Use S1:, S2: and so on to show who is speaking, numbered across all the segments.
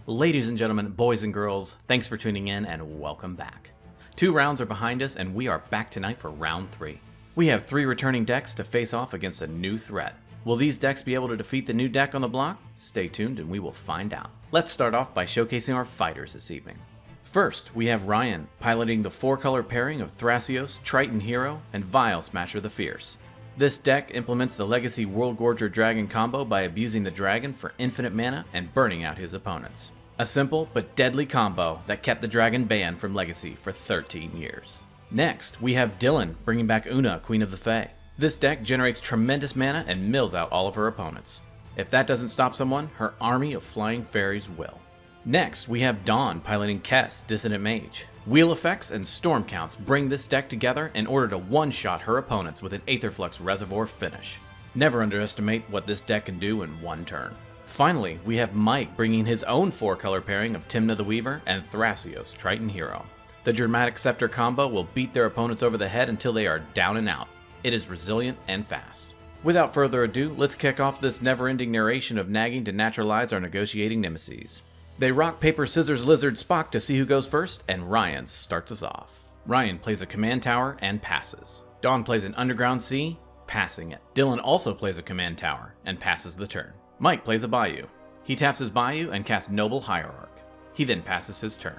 S1: Ladies and gentlemen, boys and girls, thanks for tuning in and welcome back. 2 rounds are behind us and we are back tonight for round 3. We have 3 returning decks to face off against a new threat. Will these decks be able to defeat the new deck on the block? Stay tuned and we will find out. Let's start off by showcasing our fighters this evening. First, we have Ryan, piloting the 4-color pairing of Thrasios, Triton Hero, and Vile Smasher the Fierce. This deck implements the Legacy Worldgorger Dragon combo by abusing the dragon for infinite mana and burning out his opponents. A simple but deadly combo that kept the dragon banned from Legacy for 13 years. Next, we have Dylan, bringing back Una, Queen of the Fae. This deck generates tremendous mana and mills out all of her opponents. If that doesn't stop someone, her army of flying fairies will. Next, we have Dawn piloting Kess, Dissonant Mage. Wheel effects and storm counts bring this deck together in order to one-shot her opponents with an Aetherflux Reservoir finish. Never underestimate what this deck can do in one turn. Finally, we have Mike bringing his own 4-color pairing of Tymna the Weaver and Thrasios, Triton Hero. The Dramatic Scepter combo will beat their opponents over the head until they are down and out. It is resilient and fast. Without further ado, let's kick off this never-ending narration of nagging to naturalize our negotiating nemesis. They rock, paper, scissors, lizard, Spock to see who goes first, and Ryan starts us off. Ryan plays a command tower and passes. Dawn plays an underground sea, passing it. Dylan also plays a command tower and passes the turn. Mike plays a Bayou. He taps his Bayou and casts Noble Hierarch. He then passes his turn.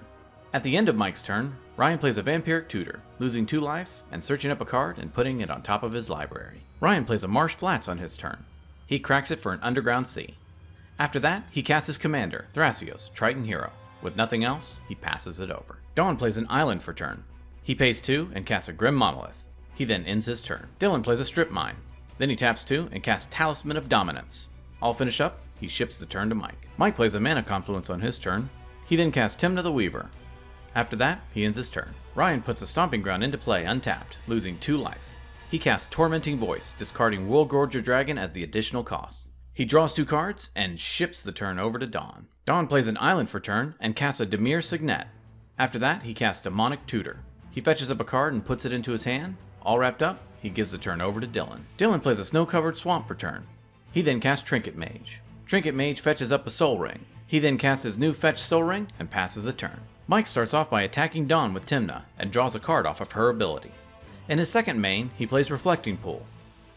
S1: At the end of Mike's turn, Ryan plays a Vampiric Tutor, losing 2 life and searching up a card and putting it on top of his library. Ryan plays a Marsh Flats on his turn. He cracks it for an Underground Sea. After that, he casts his commander, Thrasios, Triton Hero. With nothing else, he passes it over. Dawn plays an island for turn. He pays 2 and casts a Grim Monolith. He then ends his turn. Dylan plays a Strip Mine. Then he taps 2 and casts Talisman of Dominance. All finished up, he ships the turn to Mike. Mike plays a Mana Confluence on his turn. He then casts Tymna the Weaver. After that, he ends his turn. Ryan puts a Stomping Ground into play untapped, losing 2 life. He casts Tormenting Voice, discarding Worldgorger Dragon as the additional cost. He draws 2 cards and ships the turn over to Dawn. Dawn plays an island for turn and casts a Dimir Signet. After that, he casts Demonic Tutor. He fetches up a card and puts it into his hand. All wrapped up, he gives the turn over to Dylan. Dylan plays a Snow-Covered Swamp for turn. He then casts Trinket Mage. Trinket Mage fetches up a Soul Ring. He then casts his new Fetch Soul Ring and passes the turn. Mike starts off by attacking Dawn with Tymna and draws a card off of her ability. In his second main, he plays Reflecting Pool.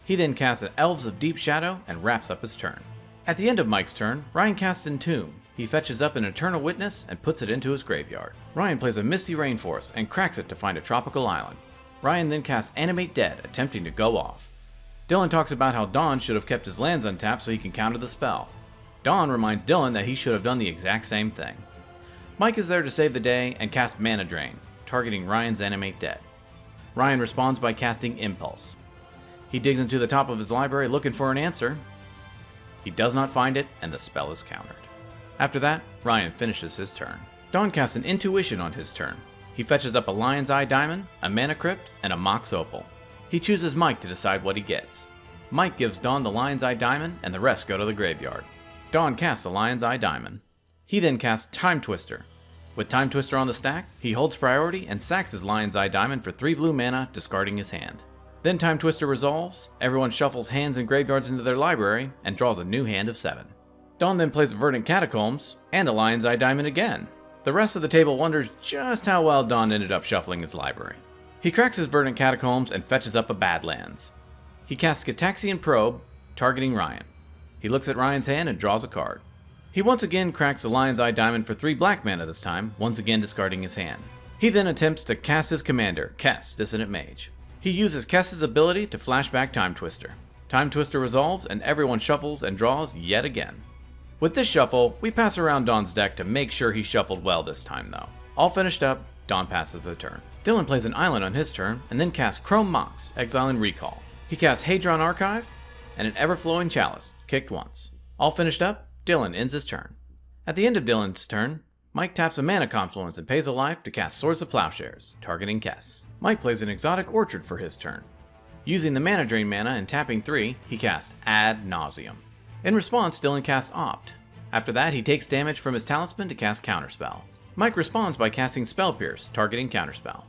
S1: He then casts an Elves of Deep Shadow and wraps up his turn. At the end of Mike's turn, Ryan casts Entomb. He fetches up an Eternal Witness and puts it into his graveyard. Ryan plays a Misty Rainforest and cracks it to find a tropical island. Ryan then casts Animate Dead, attempting to go off. Dylan talks about how Dawn should have kept his lands untapped so he can counter the spell. Dawn reminds Dylan that he should have done the exact same thing. Mike is there to save the day and casts Mana Drain, targeting Ryan's Animate Dead. Ryan responds by casting Impulse. He digs into the top of his library looking for an answer. He does not find it, and the spell is countered. After that, Ryan finishes his turn. Dawn casts an Intuition on his turn. He fetches up a Lion's Eye Diamond, a Mana Crypt, and a Mox Opal. He chooses Mike to decide what he gets. Mike gives Dawn the Lion's Eye Diamond, and the rest go to the graveyard. Dawn casts the Lion's Eye Diamond. He then casts Time Twister. With Time Twister on the stack, he holds priority and sacks his Lion's Eye Diamond for 3 blue mana, discarding his hand. Then Time Twister resolves, everyone shuffles hands and graveyards into their library, and draws a new hand of 7. Dawn then plays Verdant Catacombs, and a Lion's Eye Diamond again. The rest of the table wonders just how well Dawn ended up shuffling his library. He cracks his Verdant Catacombs and fetches up a Badlands. He casts Gitaxian Probe, targeting Ryan. He looks at Ryan's hand and draws a card. He once again cracks the Lion's Eye Diamond for 3 black mana this time, once again discarding his hand. He then attempts to cast his commander, Kess, Dissonant Mage. He uses Kess's ability to flashback Time Twister. Time Twister resolves and everyone shuffles and draws yet again. With this shuffle, we pass around Dawn's deck to make sure he shuffled well this time though. All finished up, Dawn passes the turn. Dylan plays an island on his turn and then casts Chrome Mox, Exile and Recall. He casts Hadron Archive and an Everflowing Chalice, kicked once. All finished up, Dylan ends his turn. At the end of Dylan's turn, Mike taps a Mana Confluence and pays a life to cast Swords of Plowshares, targeting Kess. Mike plays an Exotic Orchard for his turn. Using the Mana Drain mana and tapping 3, he casts Ad Nauseam. In response, Dylan casts Opt. After that, he takes damage from his Talisman to cast Counterspell. Mike responds by casting Spell Pierce, targeting Counterspell.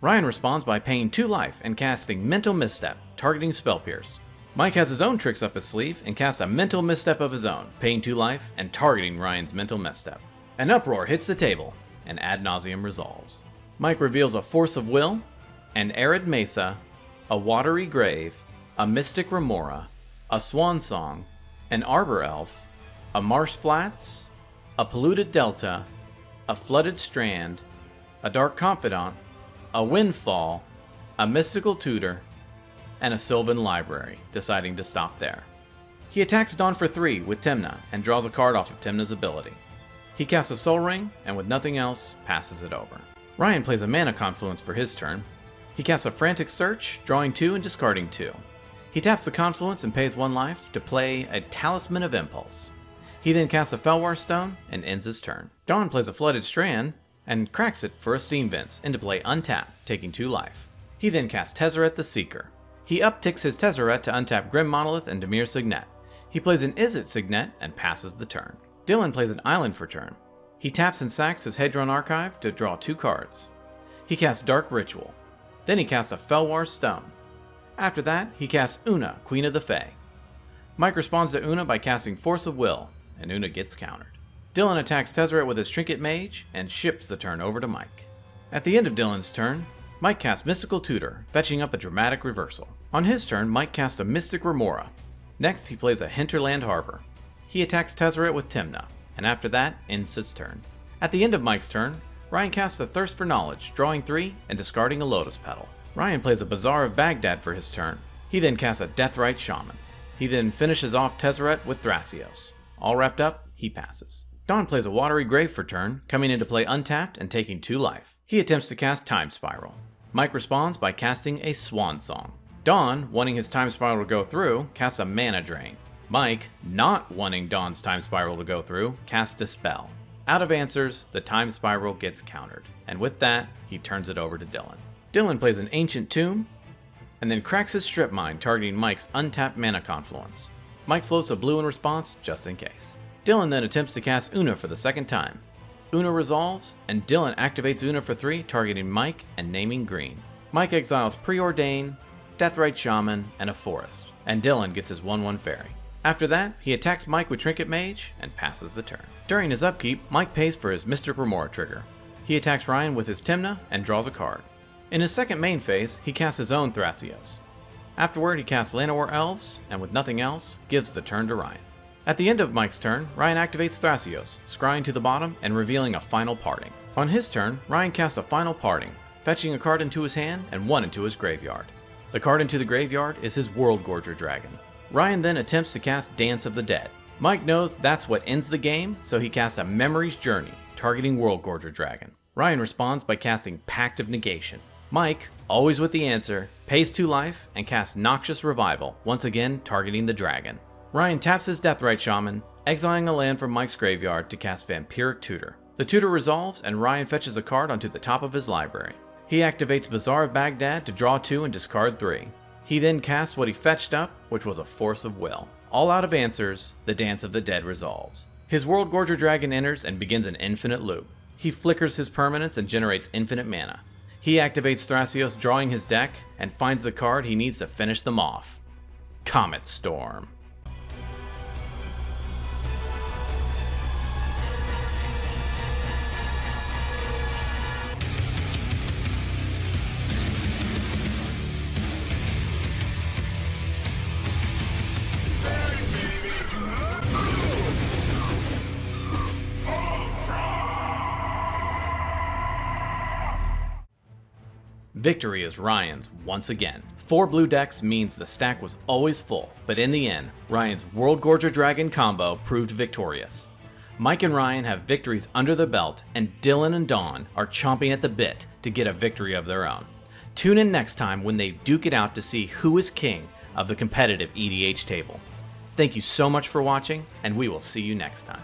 S1: Ryan responds by paying 2 life and casting Mental Misstep, targeting Spell Pierce. Mike has his own tricks up his sleeve and casts a Mental Misstep of his own, paying 2 life and targeting Ryan's Mental Misstep. An uproar hits the table, and Ad Nauseam resolves. Mike reveals a Force of Will, an Arid Mesa, a Watery Grave, a Mystic Remora, a Swan Song, an Arbor Elf, a Marsh Flats, a Polluted Delta, a Flooded Strand, a Dark Confidant, a Windfall, a Mystical Tutor, and a Sylvan Library, deciding to stop there. He attacks Dawn for 3 with Tymna and draws a card off of Tymna's ability. He casts a Soul Ring, and with nothing else, passes it over. Ryan plays a Mana Confluence for his turn. He casts a Frantic Search, drawing 2 and discarding 2. He taps the Confluence and pays 1 life to play a Talisman of Impulse. He then casts a Felwar Stone and ends his turn. Dawn plays a Flooded Strand and cracks it for a Steam Vents into play untapped, taking 2 life. He then casts Tezzeret the Seeker. He upticks his Tezzeret to untap Grim Monolith and Dimir Signet. He plays an Izzet Signet and passes the turn. Dylan plays an Island for turn. He taps and sacks his Hedron Archive to draw 2 cards. He casts Dark Ritual. Then he casts a Felwar Stone. After that, he casts Una, Queen of the Fae. Mike responds to Una by casting Force of Will, and Una gets countered. Dylan attacks Tezzeret with his Trinket Mage and ships the turn over to Mike. At the end of Dylan's turn, Mike casts Mystical Tutor, fetching up a dramatic reversal. On his turn, Mike casts a Mystic Remora. Next, he plays a Hinterland Harbor. He attacks Tezzeret with Tymna, and after that, ends his turn. At the end of Mike's turn, Ryan casts a Thirst for Knowledge, drawing 3 and discarding a Lotus Petal. Ryan plays a Bazaar of Baghdad for his turn. He then casts a Deathrite Shaman. He then finishes off Tezzeret with Thrasios. All wrapped up, he passes. Dawn plays a Watery Grave for turn, coming into play untapped and taking 2 life. He attempts to cast Time Spiral. Mike responds by casting a Swan Song. Dawn, wanting his Time Spiral to go through, casts a Mana Drain. Mike, not wanting Dawn's Time Spiral to go through, casts Dispel. Out of answers, the Time Spiral gets countered, and with that, he turns it over to Dylan. Dylan plays an Ancient Tomb, and then cracks his Strip Mine, targeting Mike's untapped Mana Confluence. Mike floats a blue in response, just in case. Dylan then attempts to cast Una for the second time. Una resolves, and Dylan activates Una for 3, targeting Mike and naming green. Mike exiles Preordain, Deathrite Shaman, and a Forest, and Dylan gets his 1/1 Fairy. After that, he attacks Mike with Trinket Mage and passes the turn. During his upkeep, Mike pays for his Mystic Remora trigger. He attacks Ryan with his Tymna and draws a card. In his second main phase, he casts his own Thrasios. Afterward, he casts Llanowar Elves, and with nothing else, gives the turn to Ryan. At the end of Mike's turn, Ryan activates Thrasios, scrying to the bottom and revealing a Final Parting. On his turn, Ryan casts a Final Parting, fetching a card into his hand and 1 into his graveyard. The card into the graveyard is his World Gorger Dragon. Ryan then attempts to cast Dance of the Dead. Mike knows that's what ends the game, so he casts a Memory's Journey, targeting World Gorger Dragon. Ryan responds by casting Pact of Negation. Mike, always with the answer, pays 2 life and casts Noxious Revival, once again targeting the dragon. Ryan taps his Deathrite Shaman, exiling a land from Mike's graveyard to cast Vampiric Tutor. The tutor resolves, and Ryan fetches a card onto the top of his library. He activates Bazaar of Baghdad to draw 2 and discard 3. He then casts what he fetched up, which was a Force of Will. All out of answers, the Dance of the Dead resolves. His World Gorger Dragon enters and begins an infinite loop. He flickers his permanents and generates infinite mana. He activates Thrasios, drawing his deck, and finds the card he needs to finish them off. Comet Storm. Victory is Ryan's once again. 4 blue decks means the stack was always full, but in the end, Ryan's World Gorger Dragon combo proved victorious. Mike and Ryan have victories under the belt, and Dylan and Dawn are chomping at the bit to get a victory of their own. Tune in next time when they duke it out to see who is king of the competitive EDH table. Thank you so much for watching, and we will see you next time.